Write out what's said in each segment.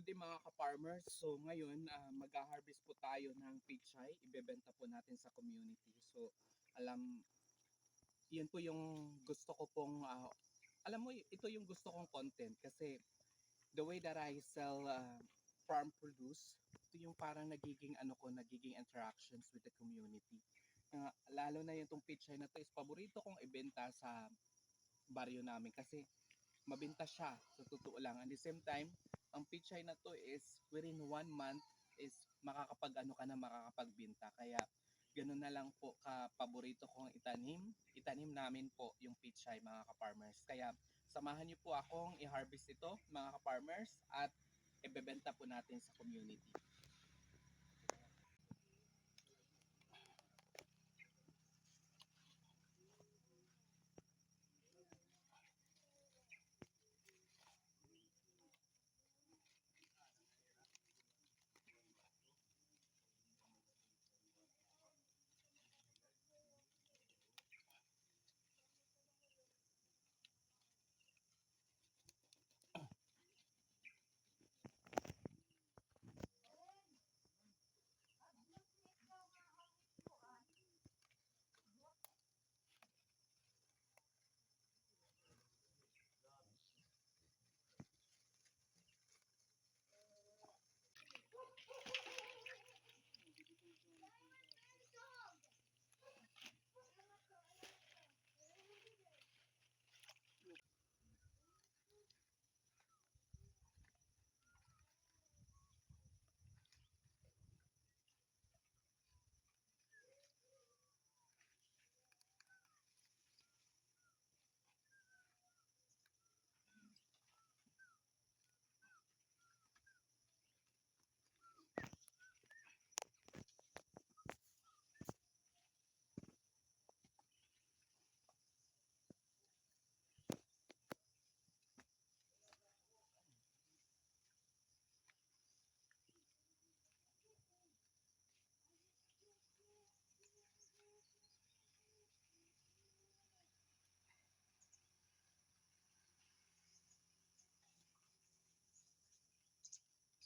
day mga ka-farmers. So ngayon, mag-harvest po tayo ng pichay. Ibebenta po natin sa community. So yun po yung gusto ko pong, alam mo, ito yung gusto kong content kasi the way that I sell farm produce, ito yung parang nagiging interactions with the community. Lalo na yung tong pichay na to is paborito kong ibenta sa baryo namin kasi mabenta siya sa totoo lang. At the same time, ang pichay na to is within 1 month is makakapagbenta. Kaya ganun na lang po paborito kong itanim namin po yung pichay mga ka-farmers. Kaya samahan niyo po akong i-harvest ito mga ka-farmers at ibebenta po natin sa community.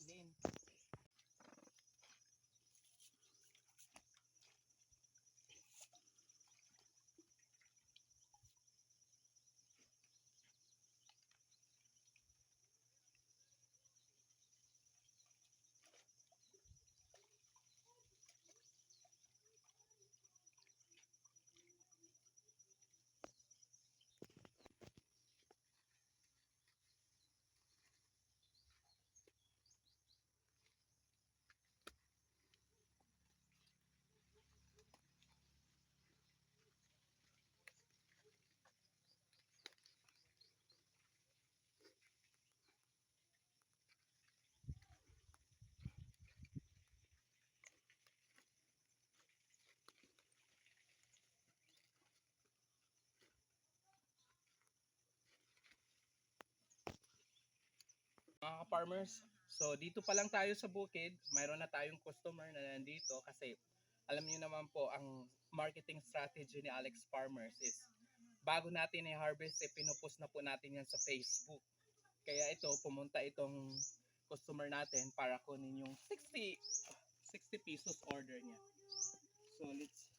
Din. Mga ka-farmers, so dito pa lang tayo sa bukid, mayroon na tayong customer na nandito kasi alam niyo naman po ang marketing strategy ni Alex Farmers is bago natin i-harvest, pinupost na po natin yan sa Facebook. Kaya ito, pumunta itong customer natin para kunin yung 60 pesos order niya. So let's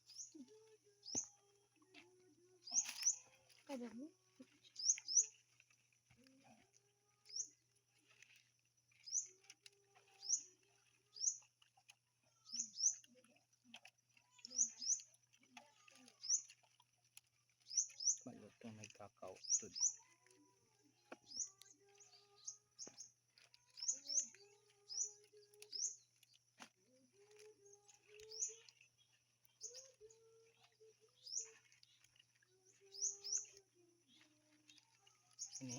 malutong nagkakaw. Ini?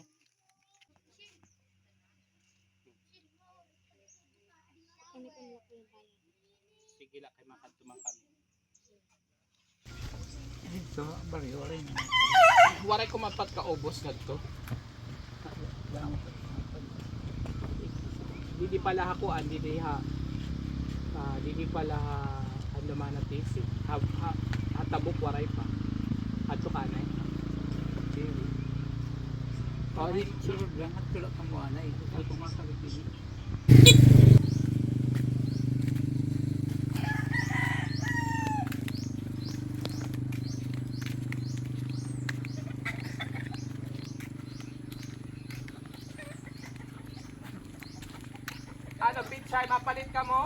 Ano po yung bayan? Sige lang kay makadtumang kami. Ito, baryo rin. Waray ko mapagkaubos na to. Didi pala hakuan, didi pala andaman na tisi. Hatabok waray pa. Ato kanay. Oh, di surod lang at tulak ang buwanay. Ito nga sa Ano, Pichay, mapalit ka mo?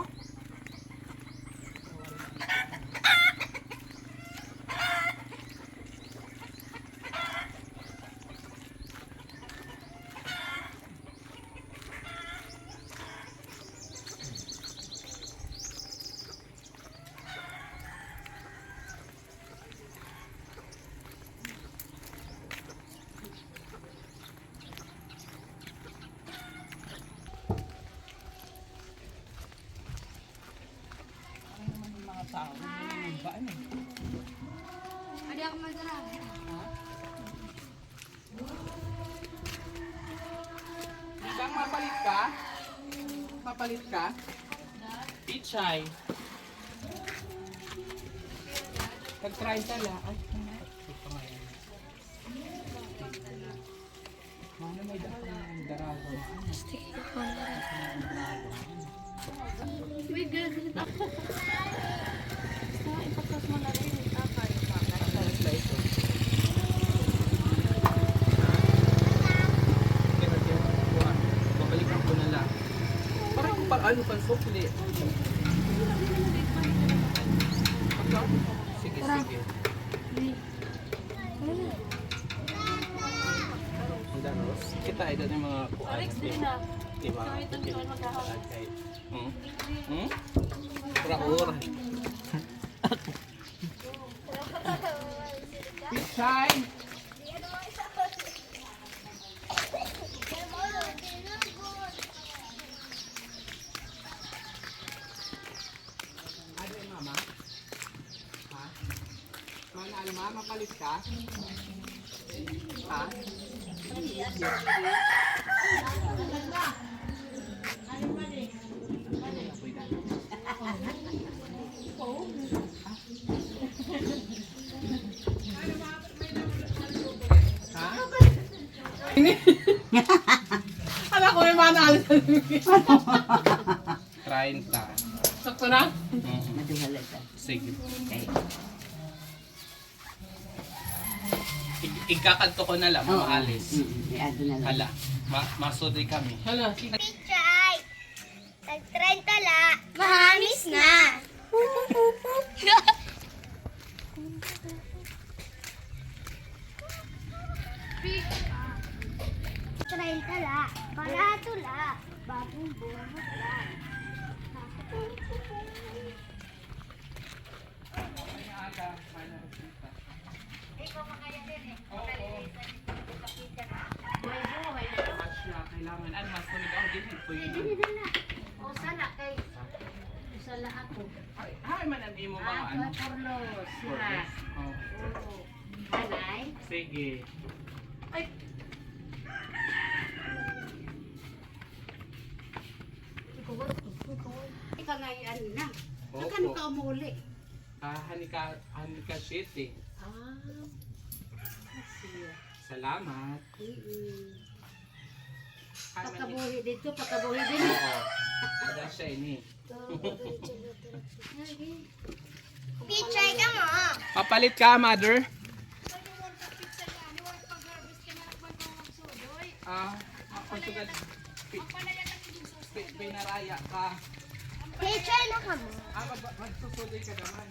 Adi ako magdala. Isang mapalit ka? Mapalit ka? Pichay. Nag-try ka la. Ay, ito nga yan. Ano may daragon? Wait, ganun ako. Ipatas mo na rin. Babalikan ko na lang. Parang ano pang sukli. Sige, sige. Ang daros. Kita ito yung mga kuan. Alex, din na. Diba? So, itong tuwan magkahawak. Hmm? Praur. Pichay! Ano yung mama? Ha? Mana alma, mapalit ka? Ha? Ha? Alam ko yung manalo sa lugi. 30. Sakto na? Sige. Ikakanto ko na lang, maalis. Hala, masudi kami. Hala. Pichay! Tag-30 la. Mahamis na. Trentala, barato la, bagong buhat la. Kailangan, ano, mas tulig ako din. O sala kay sala ako. Ay, man ang imo mga ano. Porlos, Oh, Anay? sige. Ikaw nga yan na. Opo. Magkano ka umuli? Hanika City. Sige. Salamat. Pagkabuhi dito, pagkabuhi din. Oo. Ada siya ini. Pichay ka mo. Papalit ka, mother? Ako sugad. Pinaraya ka. Pichay na ka mo. Magsusuloy ka naman.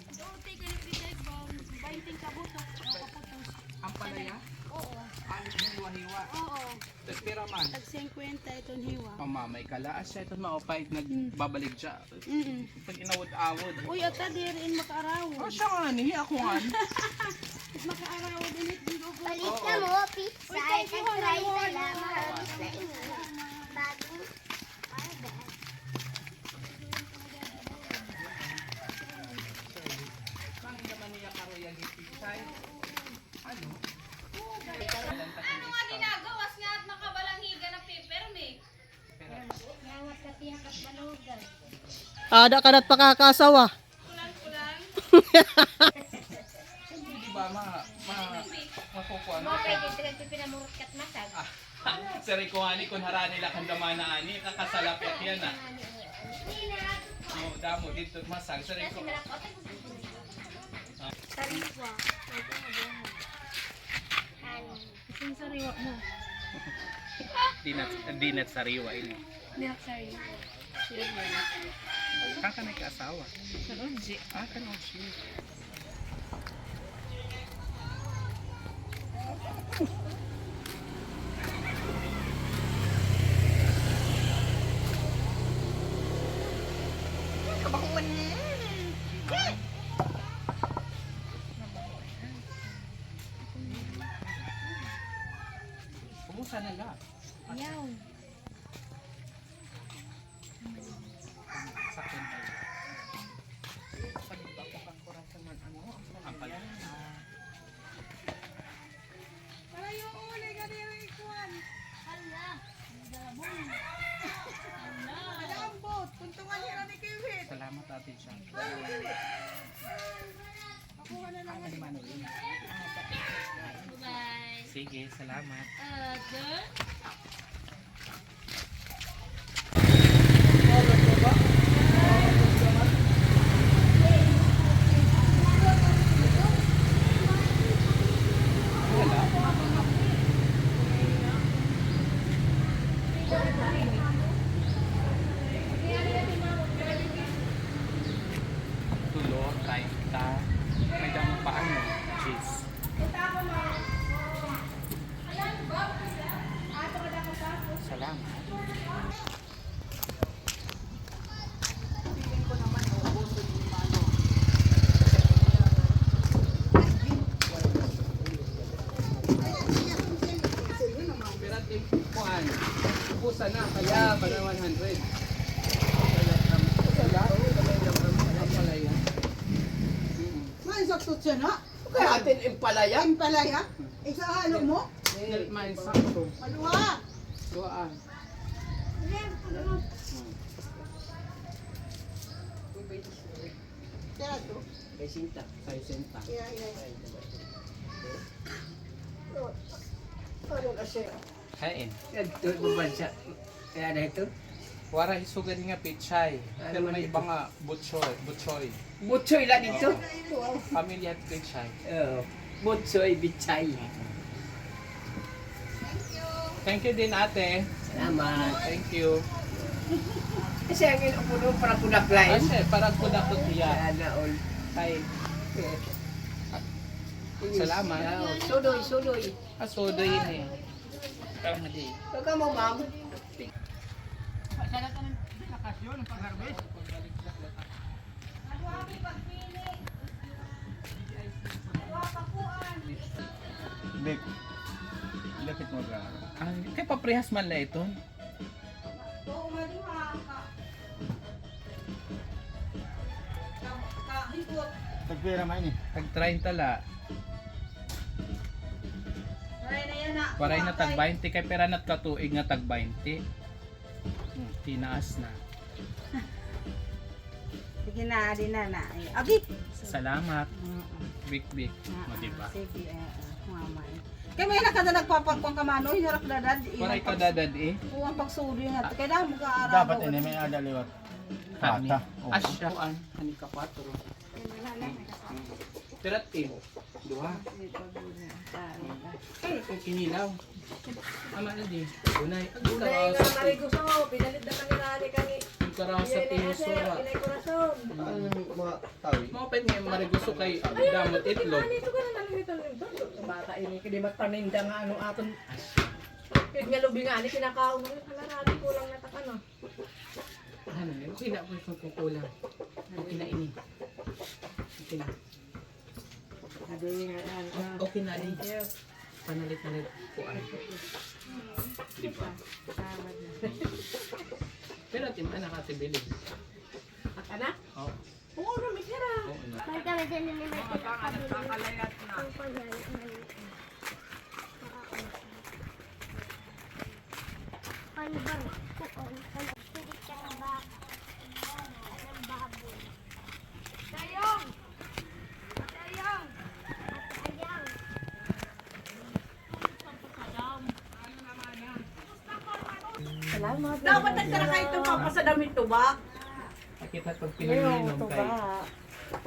Ang palaya? Oo. Alis ng hiwa-hiwa. Oo. Pero man, Tag 50 itong hiwa. pamamay ka laas siya. Ito maupay, nagbabalik siya. Pag inawod-awod. Uy, ata di rin makaaraw. Oh, siya nga ni, ako nga. Makaaraw din ito. Palit na mo, pizza. Tag-try na lang. Mahamis na ino. Bagong Mangin naman niya karoyang ipichay. Ano? Ano nga ginagawas nga at makabalanghiga ng paper me? Ngawat ka tiyak at malugan. Ada ka na't pakakasawa. Kulang-kulang. Di ba makukuha Mo, pwede talaga pinamurot ka't masag. Sari ko ani kung harani lang kang damana ani, kakasalapit yan ah. Oh, damo dito masag. Sari ko. Sariwa. Isang sariwa mo. Dinat sariwa ini. Milk sariwa. Kaka na kaasawa. Kanunji. Kanon siya. Kumusta na lang? Ayaw. Sakyan tayo. Pagba ko pang kurasa man ano? Ang pala. Salamat Ate Jack. Bye. Sige, salamat. Tulo, 30. May damang paano? Cheese. Salamat. Kuan, pusa na kaya para 100. Main sakto siya na. Kaya atin impalaya. Impalaya. Isa halo mo. Main sakto. Aluha. Tuan. Kaya to. Kay Sinta. Say senta. Iya. Ano na siya? Kain. Ito bubansa. Kaya na ito. Wara isugan nga pichay. Ano Pero man may ito? iba nga butchoy. Butchoy. Butsoy lang dito. Pamilya at pichay. Oo. Butsoy bichay. Thank you din ate. Salamat. Thank you. Kasi ang inupuno para punaklain. Kasi para ko dapat iya. Sana all. Kay salamat. Sudoy, sudoy. Asodo yun eh. Tama di. Ito ka mo, ma'am. Bek. Lapit mo ra. Kay paprehas man la ito. Tagpira man ni. Tag 30 la. Waray na tag 20 kay pera nat katuig nga tag 20. Tinaas na. Sige na, adi na na. Agi. Salamat. Big big. Mo di ba? Sige, mama. Kaya may nakada nagpapagpang kamano, hinarap dadad. Waray ka dadad eh. Uwang pagsuli nga. Kaya dahil mag-aaraw. Dapat ini may ada liwat. Kani. Kata. Asya kuan ani ka 4. Tiratin. Duha. Ay, kung kinilaw. Ama na di. Unay. Agkaraw sa gusto mo, pinalit na kami nani kani. agkaraw sa tinusura. Corazon. Ano mga tawi? Mo pen nga marigusto kay damot itlog. Ito ka na nalito nito. Bata ini, kaya magpaninda nga ano aton. Kaya nga lubi nga, ni kinakaon mo. Kalarati ko lang natak ano. Ano ni? Okay na po kung kulang. Okay na ini. Okay na. Okay na din. Panalit-nalit kuan. Di ba? Pero tim anak ate bili. At ana? Oh. Oo, rumikira. Oo na. May kami din ni may pinakabulo. Panbar ko hindi siya na ba? Ang baboy. Sayong! Sayong! Sayong! Salamat. Dapat nagkara kayo itong papasadamit to ba? Nakita pag pinag-inom kay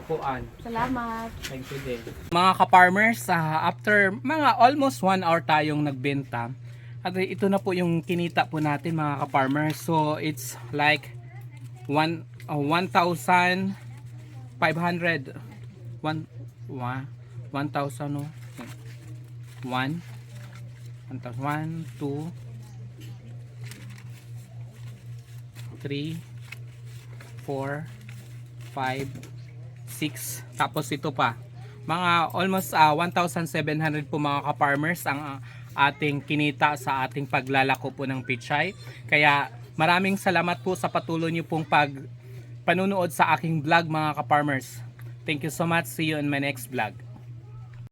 kuan. Salamat. Thank you din. Mga ka-farmers, after mga almost 1 hour tayong nagbenta. At ito na po yung kinita po natin mga ka-farmers. So it's like 1,500. 1,000 no. 1 1,000 2 3 4 5 6 tapos ito pa mga almost 1,700 po mga ka-farmers ang ating kinita sa ating paglalako po ng pichay. Kaya maraming salamat po sa patuloy niyo pong panunood sa aking vlog mga ka-farmers. Thank you so much. See you in my next vlog.